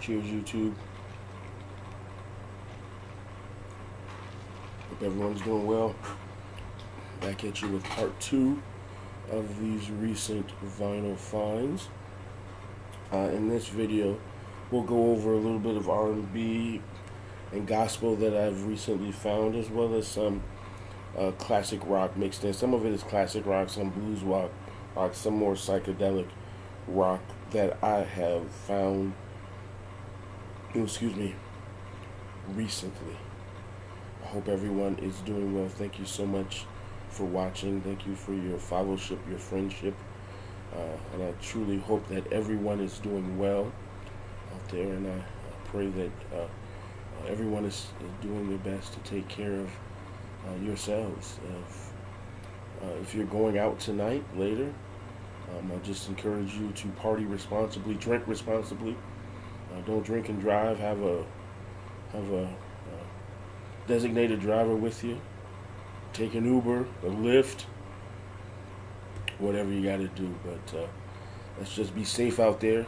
Cheers, YouTube. Hope everyone's doing well. Back at you with part 2 of these recent vinyl finds. In this video, we'll go over a little bit of R&B and gospel that I've recently found, as well as some classic rock mixed in. Some of it is classic rock, some blues rock, some more psychedelic rock that I have found, recently. I hope everyone is doing well. Thank you so much for watching. Thank you for your fellowship, your friendship. And I truly hope that everyone is doing well out there. And I pray that everyone is doing their best to take care of yourselves. If you're going out tonight, later, I just encourage you to party responsibly, drink responsibly. Don't drink and drive. Have a designated driver with you. Take an Uber, a Lyft, whatever you got to do. But let's just be safe out there,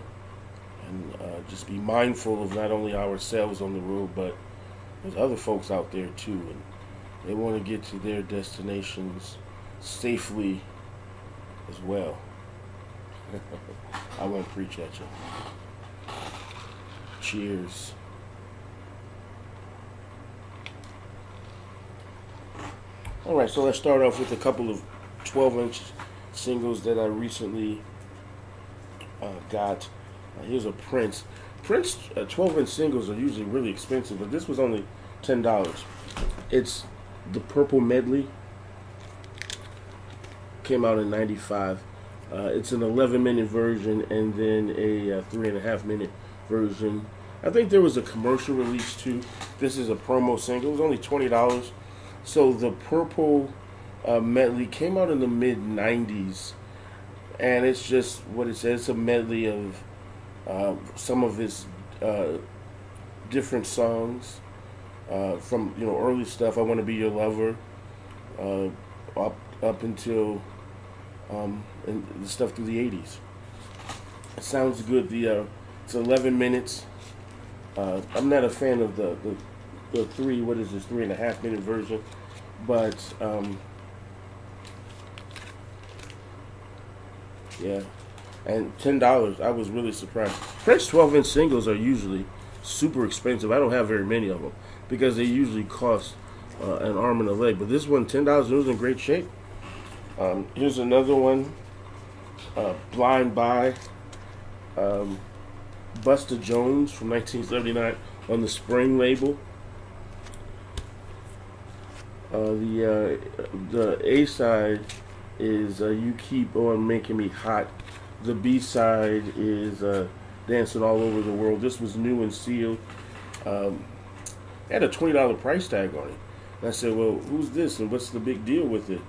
and just be mindful of not only ourselves on the road, but there's other folks out there too, and they want to get to their destinations safely as well. I won't preach at you. Cheers. Alright, so let's start off with a couple of 12-inch singles that I recently got. Here's a Prince. Prince 12-inch singles are usually really expensive, but this was only $10. It's the Purple Medley. Came out in '95. It's an 11-minute version and then a 3.5-minute version. I think there was a commercial release too. This is a promo single. It was only $20. So the Purple Medley came out in the mid-90s, and it's just what it says. It's a medley of some of his different songs from early stuff. I Want to Be Your Lover, up until and the stuff through the 80s. It sounds good. It's 11 minutes. I'm not a fan of the 3.5-minute version, but yeah, and $10. I was really surprised. French 12-inch singles are usually super expensive. I don't have very many of them because they usually cost an arm and a leg. But this one, $10, it was in great shape. Here's another one, Blind By, Busta Jones from 1979 on the Spring label. The A side is You Keep On Making Me Hot. The B side is Dancing All Over the World. This was new and sealed. It had a $20 price tag on it. And I said, well, who's this and what's the big deal with it?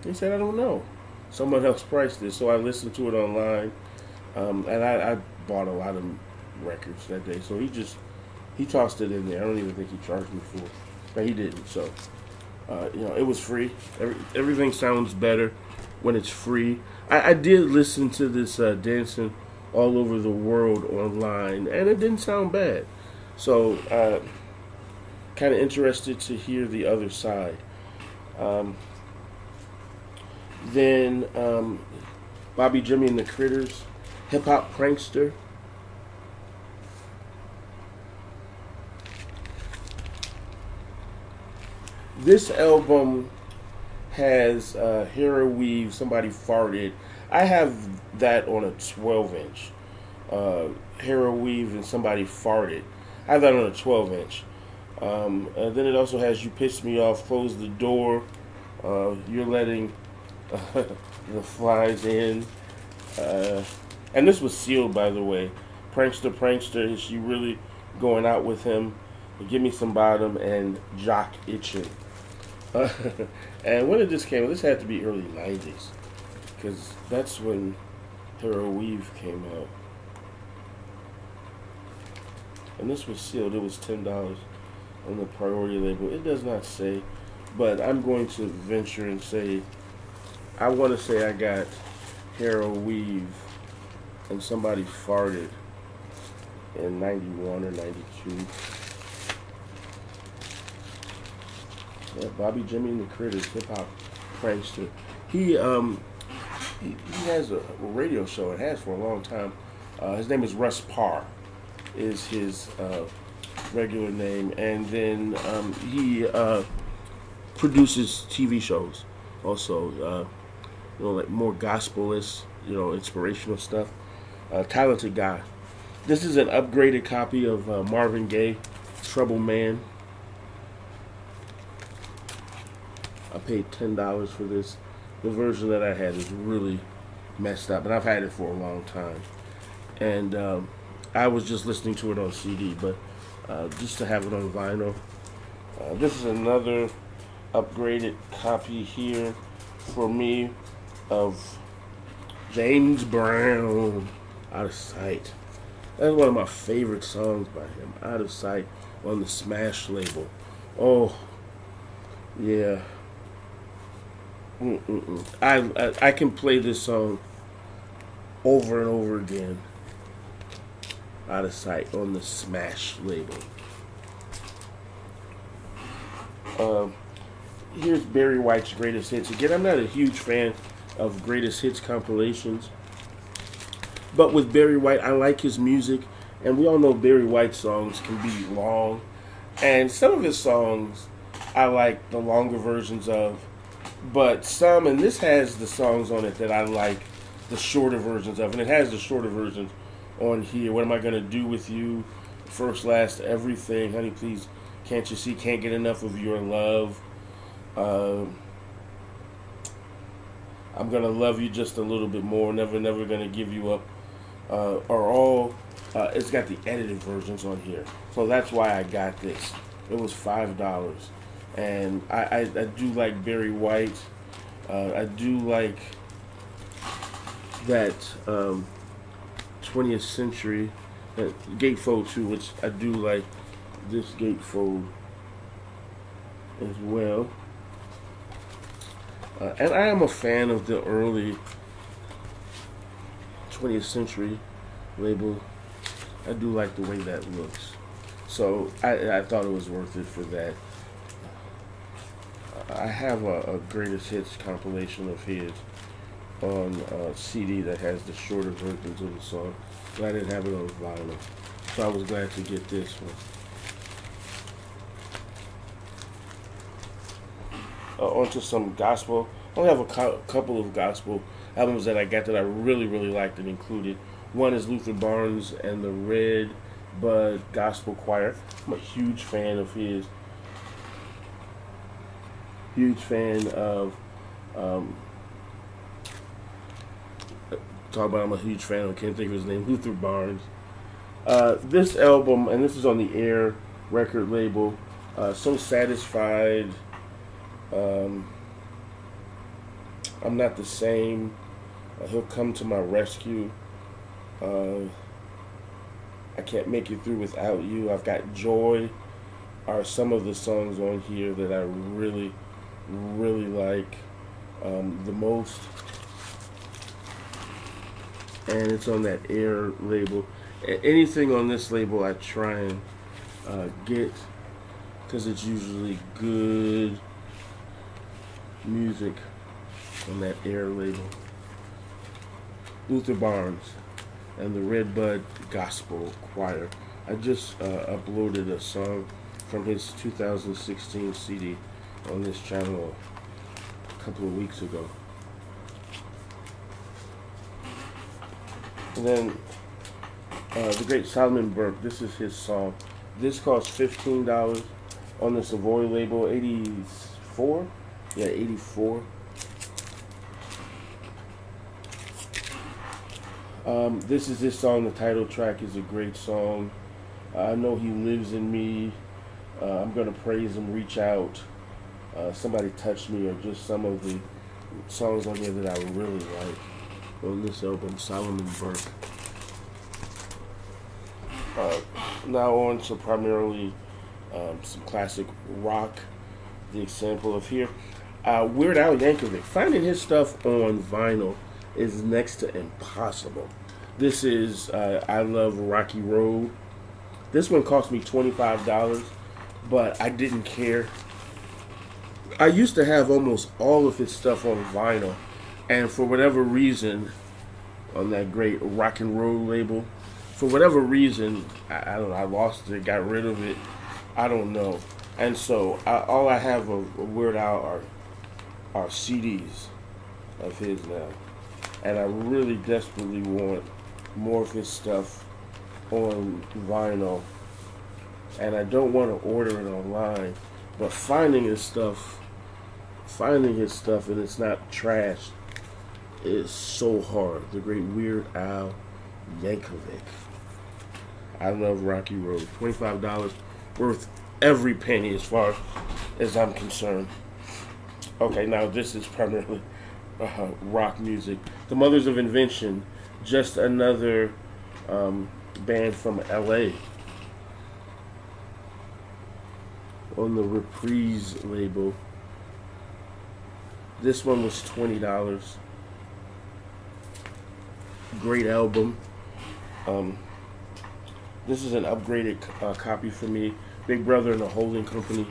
He said, I don't know. Someone else priced it. So I listened to it online. And I bought a lot of records that day. So he tossed it in there. I don't even think he charged me for it. But he didn't. So, it was free. Everything sounds better when it's free. I did listen to this Dancing All Over the World online, and it didn't sound bad. So, kind of interested to hear the other side. Then Bobby, Jimmy and the Critters, Hip Hop Prankster. This album has Hero Weave, Somebody Farted. I have that on a 12-inch. Hero Weave and Somebody Farted. I have that on a 12-inch. And then it also has You Pissed Me Off, Close the Door, You're Letting the Flies In. And this was sealed, by the way. Prankster, is she really going out with him? Give Me Some Bottom and Jock Itchin'. And when did this came out? This had to be early 90s, because that's when Hero Weave came out. And this was sealed. It was $10 on the priority label. It does not say, but I'm going to venture and say, I want to say I got Hero Weave and Somebody Farted in 91 or 92. Yeah, Bobby, Jimmy, and the Critters, hip hop prankster. He has a radio show. It has for a long time. His name is Russ Parr, is his regular name, and then he produces TV shows also. Like more gospelist, inspirational stuff. Talented guy. This is an upgraded copy of Marvin Gaye, Trouble Man. I paid $10 for this. The version that I had is really messed up, and I've had it for a long time. And I was just listening to it on CD, but just to have it on vinyl. This is another upgraded copy here for me of James Brown, Out of Sight. That's one of my favorite songs by him, Out of Sight, on the Smash label. Oh, yeah. I can play this song over and over again. Out of Sight on the Smash label. Here's Barry White's Greatest Hits. Again, I'm not a huge fan of Greatest Hits compilations, but with Barry White, I like his music, and we all know Barry White songs can be long, and some of his songs I like the longer versions of, but some, and this has the songs on it that I like the shorter versions of, and it has the shorter versions on here. What Am I Gonna Do With You, First, Last, Everything, Honey Please, Can't You See, Can't Get Enough of Your Love, I'm Gonna Love You Just a Little Bit More, Never, Never Gonna Give You Up, are all, it's got the edited versions on here. So that's why I got this. It was $5. And I do like Barry White. I do like that 20th Century, gatefold too, which I do like this gatefold as well. And I am a fan of the early 20th Century label. I do like the way that looks. So I thought it was worth it for that. I have a Greatest Hits compilation of his on CD that has the shorter versions of the song, but I didn't have it on vinyl. So I was glad to get this one. Onto some gospel. I only have a couple of gospel albums that I got that I really, really liked and included. One is Luther Barnes and the Red Bud Gospel Choir. I'm a huge fan of his. Huge fan of, I'm a huge fan of, I can't think of his name, Luther Barnes. This album, and this is on the Air record label, So Satisfied, I'm Not the Same, He'll Come to My Rescue, I Can't Make It Through Without You, I've Got Joy, are some of the songs on here that I really, really like the most. And it's on that Air label. Anything on this label I try and get, because it's usually good music on that Air label. Luther Barnes and the Red Bud Gospel Choir. I just uploaded a song from his 2016 CD on this channel a couple of weeks ago. And then the great Solomon Burke, this is his song. This cost $15 on the Savoy label, 84? Yeah, 84. This is his song, the title track is a great song. I Know He Lives in Me, I'm Gonna Praise Him, Reach Out, Somebody Touch Me, or just some of the songs on here that I really like on this album, Solomon Burke. Now on to primarily some classic rock. The example of here, Weird Al Yankovic. Finding his stuff on vinyl is next to impossible. This is I Love Rocky Road This one cost me $25, but I didn't care. I used to have almost all of his stuff on vinyl, and for whatever reason, on that great rock and roll label, for whatever reason, I don't know, I lost it, got rid of it, I don't know. And so all I have of Weird Al are CDs of his now, and I really desperately want more of his stuff on vinyl, and I don't want to order it online, but finding his stuff and it's not trash is so hard. The great Weird Al Yankovic. I love Rocky Road. $25, worth every penny as far as I'm concerned. Okay, now this is primarily rock music. The Mothers of Invention, just another band from LA on the Reprise label. This one was $20. Great album. This is an upgraded copy for me. Big Brother and the Holding Company.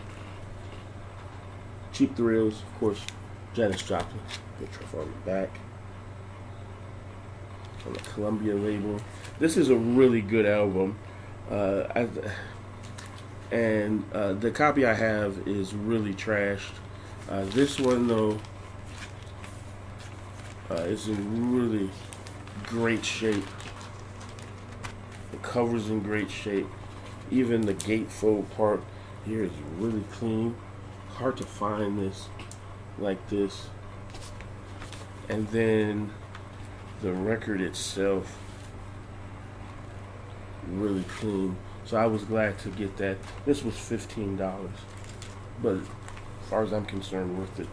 Cheap Thrills, of course. Janis Joplin. Picture on the back. On the Columbia label. This is a really good album. The copy I have is really trashed. This one, though, is in really great shape. The cover's in great shape. Even the gatefold part here is really clean. Hard to find this like this. And then the record itself, really clean. So I was glad to get that. This was $15, but as far as I'm concerned, worth it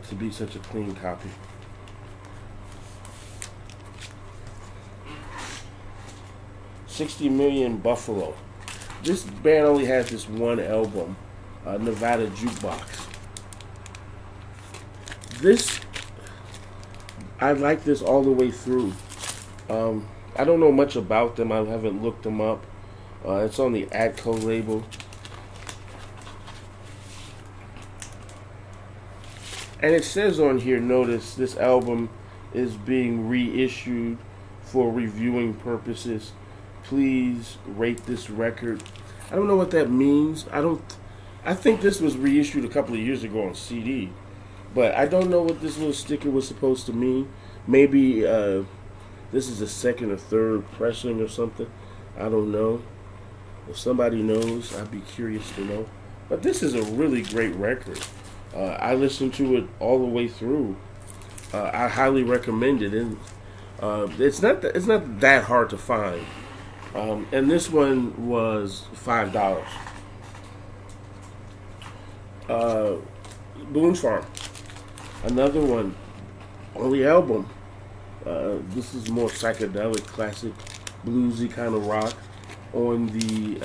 to be such a clean copy. $60 Million Buffalo. This band only has this one album, Nevada Jukebox. I like this all the way through. I don't know much about them. I haven't looked them up. It's on the Atco label. And it says on here, notice, this album is being reissued for reviewing purposes. Please rate this record. I don't know what that means. I think this was reissued a couple of years ago on CD. But I don't know what this little sticker was supposed to mean. Maybe this is a second or third pressing or something. I don't know. If somebody knows, I'd be curious to know. But this is a really great record. I listened to it all the way through. I highly recommend it, and it's not that hard to find. And this one was $5. Boone's Farm, another one on the album. This is more psychedelic, classic, bluesy kind of rock on the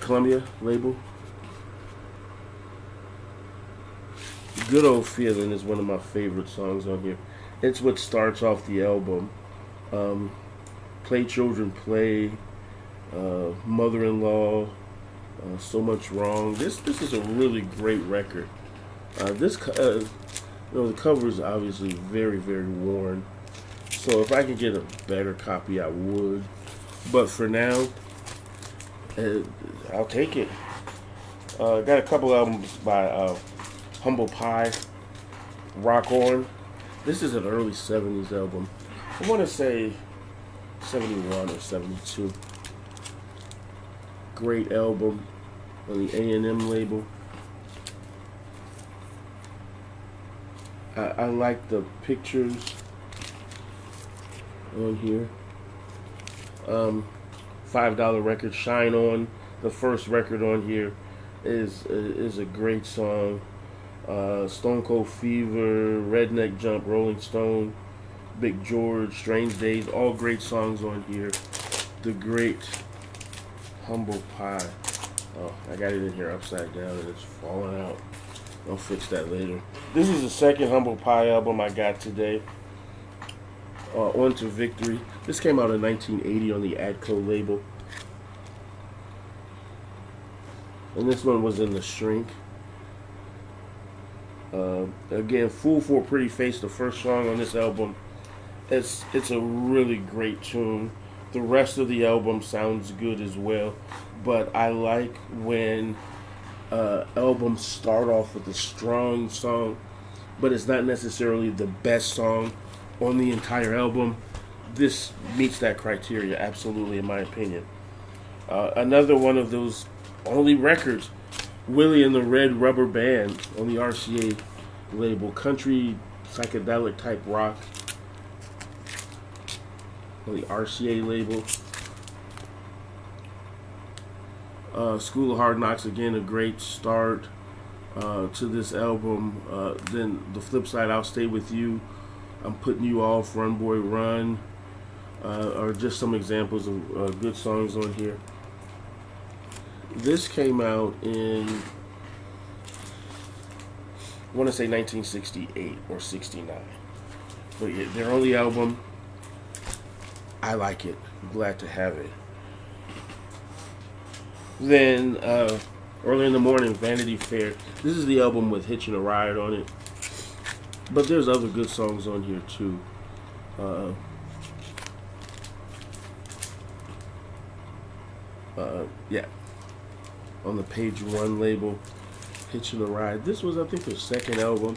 Columbia label. Good Old Feeling is one of my favorite songs on here. It's what starts off the album. Play Children Play, Mother-in-Law, So Much Wrong. This is a really great record. The cover is obviously very, very worn. So if I could get a better copy, I would. But for now, I'll take it. Got a couple albums by Humble Pie, Rock On. This is an early 70s album. I want to say 71 or 72. Great album on the A&M label. I like the pictures on here. $5 record, Shine On. The first record on here is a great song. Stone Cold Fever, Redneck Jump, Rolling Stone, Big George, Strange Days, all great songs on here. The great Humble Pie. Oh, I got it in here upside down and it's falling out. I'll fix that later. This is the second Humble Pie album I got today. On to Victory. This came out in 1980 on the Adco label. And this one was in the Shrink. Again, Fool for a Pretty Face, the first song on this album. It's a really great tune. The rest of the album sounds good as well. But I like when albums start off with a strong song, but it's not necessarily the best song on the entire album. This meets that criteria, absolutely, in my opinion. Another one of those only records, Willie and the Red Rubber Band on the RCA label, country psychedelic type rock on the RCA label. School of Hard Knocks, again, a great start to this album. Then the flip side, I'll Stay With You, I'm Putting You Off, Run Boy Run, are just some examples of good songs on here. This came out in, I want to say 1968 or 69. But yeah, their only album. I like it. I'm glad to have it. Then, Early in the Morning, Vanity Fair. This is the album with Hitchin' a Ride on it. But there's other good songs on here, too. Yeah. On the Page One label, Hitchin' a Ride. This was, I think, their second album.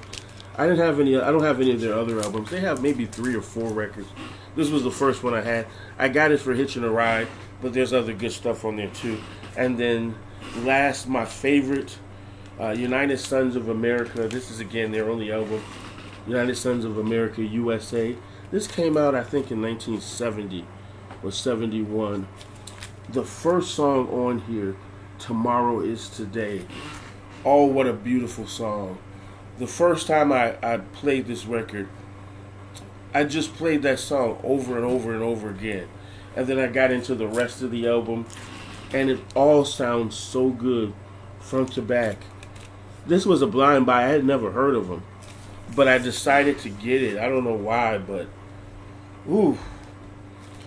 I don't have any of their other albums. They have maybe 3 or 4 records. This was the first one I had. I got it for Hitchin' a Ride, but there's other good stuff on there, too. And then last, my favorite, United Sons of America. This is, again, their only album, United Sons of America, USA. This came out, I think, in 1970 or 71. The first song on here, Tomorrow Is Today. Oh, what a beautiful song. The first time I played this record, I just played that song over and over and over again. And then I got into the rest of the album, and it all sounds so good front to back. This was a blind buy. I had never heard of them, but I decided to get it. I don't know why, but ooh,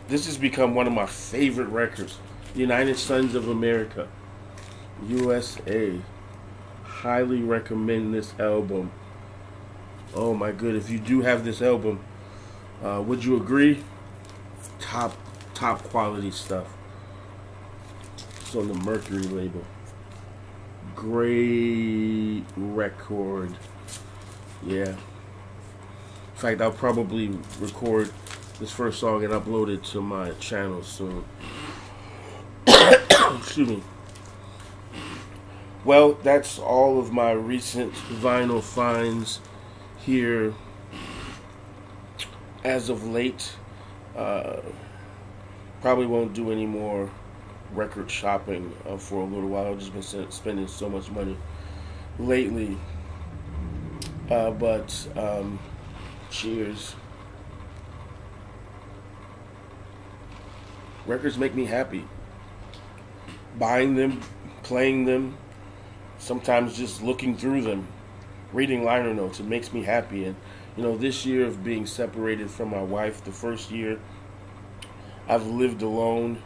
this has become one of my favorite records. United Sons of America, USA. Highly recommend this album. Oh my good! If you do have this album, would you agree? Top quality stuff. It's on the Mercury label. Great record. Yeah. In fact, I'll probably record this first song and upload it to my channel soon. Excuse me. Well, that's all of my recent vinyl finds here as of late. Probably won't do any more record shopping for a little while. I've just been spending so much money lately. But cheers. Records make me happy. Buying them, playing them, sometimes just looking through them, reading liner notes, it makes me happy. And you know, this year of being separated from my wife, the first year I've lived alone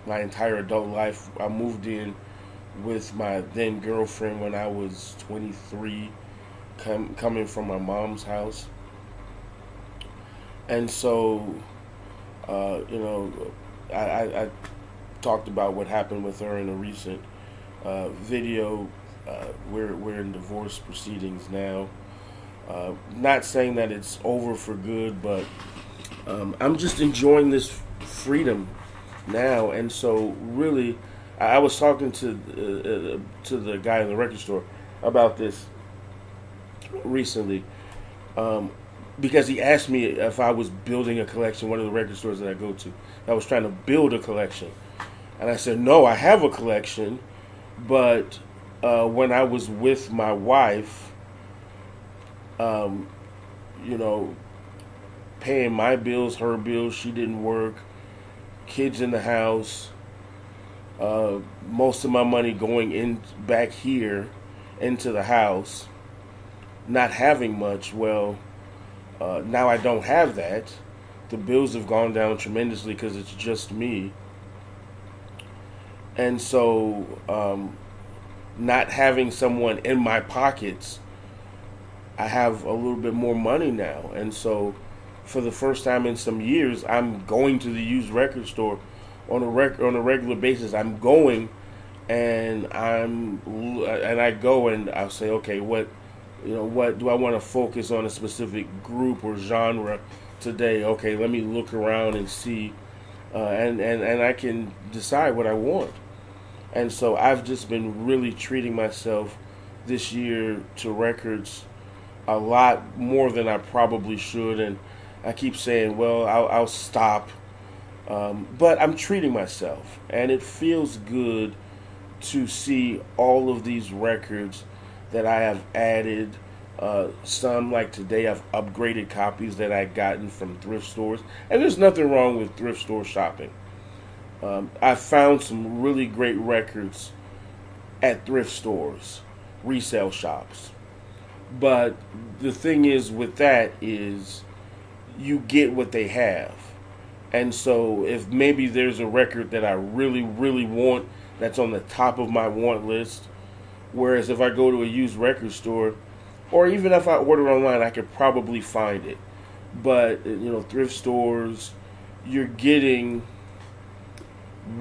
my entire adult life. I moved in with my then girlfriend when I was 23, coming from my mom's house. And so you know, I talked about what happened with her in a recent video. We're in divorce proceedings now. Not saying that it's over for good, but I'm just enjoying this freedom now. And so really, I was talking to the guy in the record store about this recently, because he asked me if I was building a collection, one of the record stores that I go to. I was trying to build a collection. And I said, no, I have a collection, but when I was with my wife, you know, paying my bills, her bills, she didn't work, kids in the house, most of my money going in back here into the house, not having much. Well, Now I don't have that. The bills have gone down tremendously because it's just me. And so not having someone in my pockets, I have a little bit more money now. And so for the first time in some years, I'm going to the used record store on a regular basis. I'm going and I go and I'll say, okay, what do I want to focus on, a specific group or genre today? Okay, let me look around and see, and I can decide what I want. And so I've just been really treating myself this year to records a lot more than I probably should. And I keep saying, well, I'll stop. But I'm treating myself. And it feels good to see all of these records that I have added. Some, like today, I've upgraded copies that I've gotten from thrift stores. And there's nothing wrong with thrift store shopping. I found some really great records at thrift stores, resale shops. But the thing is with that is you get what they have. And so if maybe there's a record that I really, really want that's on the top of my want list, whereas if I go to a used record store, or even if I order online, I could probably find it. But, thrift stores, you're getting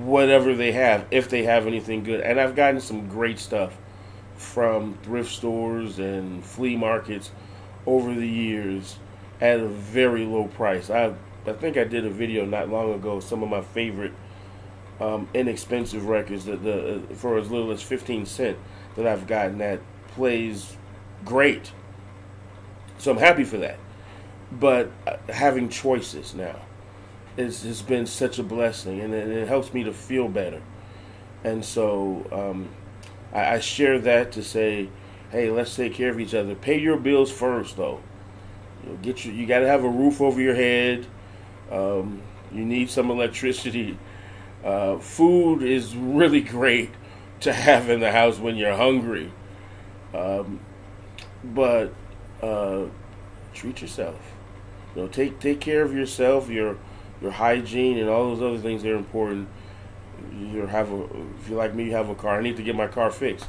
whatever they have, if they have anything good. And I've gotten some great stuff from thrift stores and flea markets over the years at a very low price. I think I did a video not long ago, some of my favorite inexpensive records that for as little as 15 cents that I've gotten that plays great. So I'm happy for that. But having choices now, it's been such a blessing, and it helps me to feel better. And so I share that to say, hey, let's take care of each other. Pay your bills first, though. You got to have a roof over your head. You need some electricity. Food is really great to have in the house when you're hungry. But treat yourself. Take care of yourself. Your hygiene and all those other things are important. If you're like me, you have a car. I need to get my car fixed.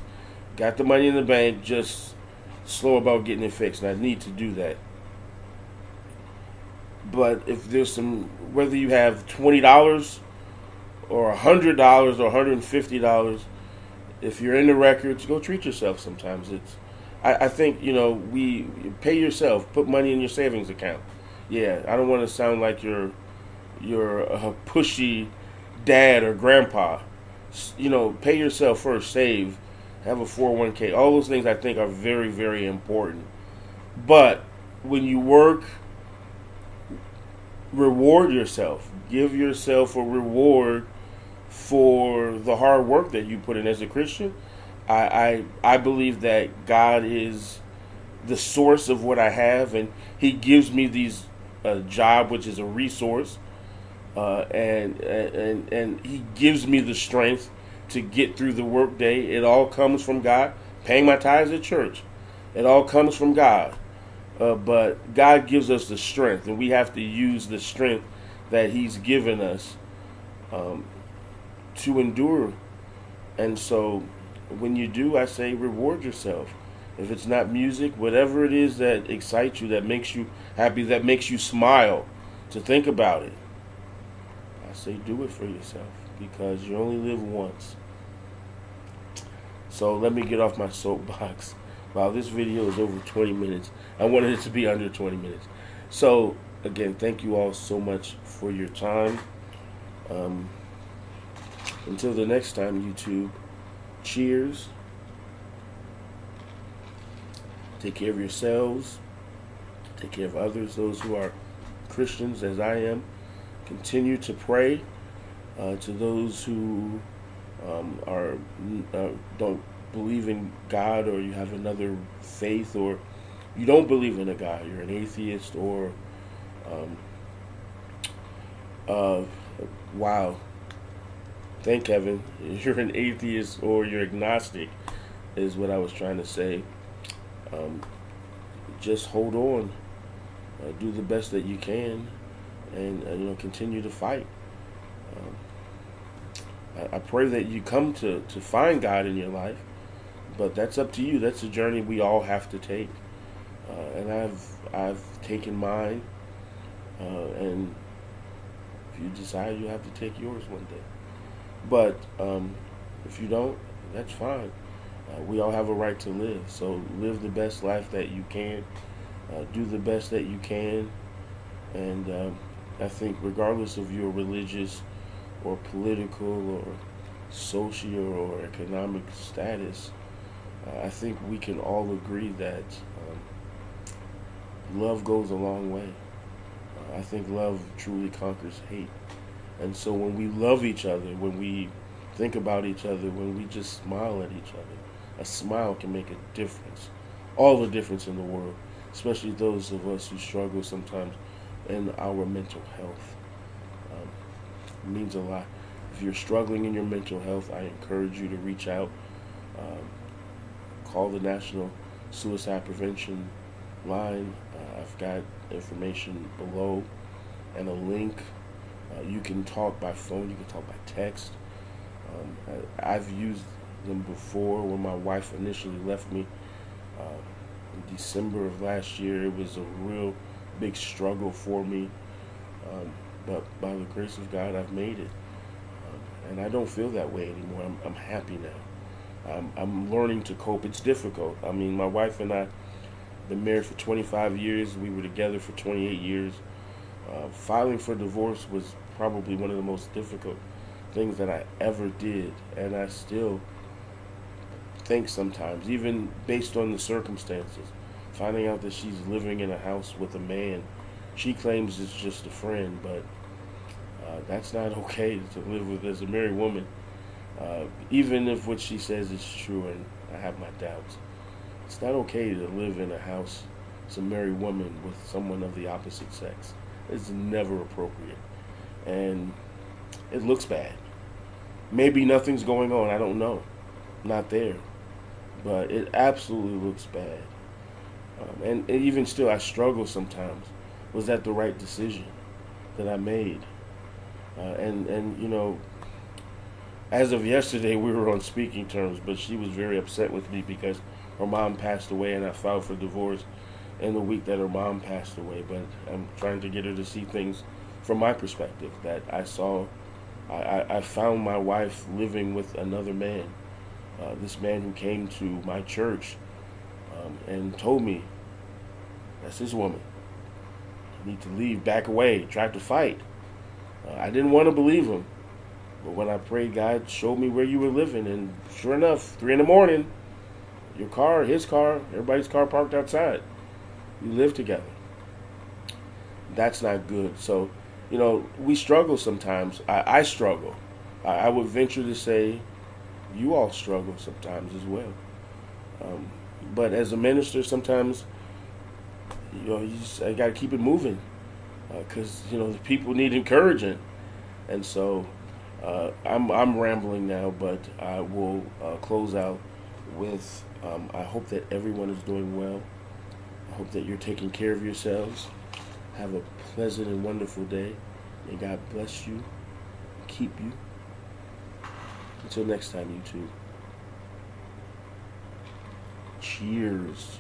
Got the money in the bank, just slow about getting it fixed, and I need to do that. But if there's whether you have $20 or $100 or $150, if you're into records, go treat yourself sometimes. I think, we pay yourself, put money in your savings account. Yeah, I don't want to sound like you're a pushy dad or grandpa. Pay yourself first, save, have a 401k. All those things I think are very, very important. But when you work, reward yourself. Give yourself a reward for the hard work that you put in as a Christian. I believe that God is the source of what I have, and He gives me these job, which is a resource. And He gives me the strength to get through the workday. It all comes from God. Paying my tithes at church, it all comes from God. But God gives us the strength, and we have to use the strength that He's given us to endure. And so when you do, I say reward yourself. If it's not music, whatever it is that excites you, that makes you happy, that makes you smile, to think about it. I say do it for yourself, because you only live once. So let me get off my soapbox. Wow, this video is over 20 minutes. I wanted it to be under 20 minutes. So again, thank you all so much for your time. Until the next time, YouTube, cheers. Take care of yourselves. Take care of others, those who are Christians as I am. Continue to pray to those who don't believe in God, or you have another faith, or you don't believe in a God. You're an atheist, or wow. Thank heaven. You're an atheist or you're agnostic is what I was trying to say. Just hold on. do the best that you can, and continue to fight. I pray that you come to find God in your life, but that's up to you. That's a journey we all have to take, and I've taken mine, and if you decide, you have to take yours one day. But if you don't, that's fine. We all have a right to live, so live the best life that you can. Do the best that you can, and I think regardless of your religious or political or social or economic status, I think we can all agree that love goes a long way. I think love truly conquers hate. And so when we love each other, when we think about each other, when we just smile at each other, a smile can make a difference. All the difference in the world, especially those of us who struggle sometimes in our mental health. It means a lot. If you're struggling in your mental health, I encourage you to reach out. Call the National Suicide Prevention line. I've got information below and a link. You can talk by phone, you can talk by text. I've used them before when my wife initially left me in December of last year. It was a real big struggle for me, but by the grace of God, I've made it. And I don't feel that way anymore. I'm happy now. I'm learning to cope. It's difficult. I mean, my wife and I been married for 25 years. We were together for 28 years. Filing for divorce was probably one of the most difficult things that I ever did. And I still think sometimes, even based on the circumstances, finding out that she's living in a house with a man she claims is just a friend, but that's not okay to live with as a married woman. Even if what she says is true, and I have my doubts, it's not okay to live in a house as a married woman with someone of the opposite sex. It's never appropriate, and it looks bad. Maybe nothing's going on, I don't know. Not there. But it absolutely looks bad. And even still, I struggle sometimes. Was that the right decision that I made? And as of yesterday, we were on speaking terms, but she was very upset with me because her mom passed away, and I filed for divorce in the week that her mom passed away. But I'm trying to get her to see things from my perspective, that I found my wife living with another man. This man who came to my church and told me, that's his woman. You need to leave, back away, tried to fight. I didn't want to believe him. But when I prayed, God showed me where you were living. And sure enough, 3 in the morning, your car, his car, everybody's car parked outside. You live together. That's not good. So, we struggle sometimes. I struggle. I would venture to say you all struggle sometimes as well. But as a minister, sometimes, I got to keep it moving. Because, the people need encouraging. And so I'm rambling now, but I will close out with I hope that everyone is doing well. I hope that you're taking care of yourselves. Have a pleasant and wonderful day. May God bless you, keep you. Until next time, YouTube. Cheers.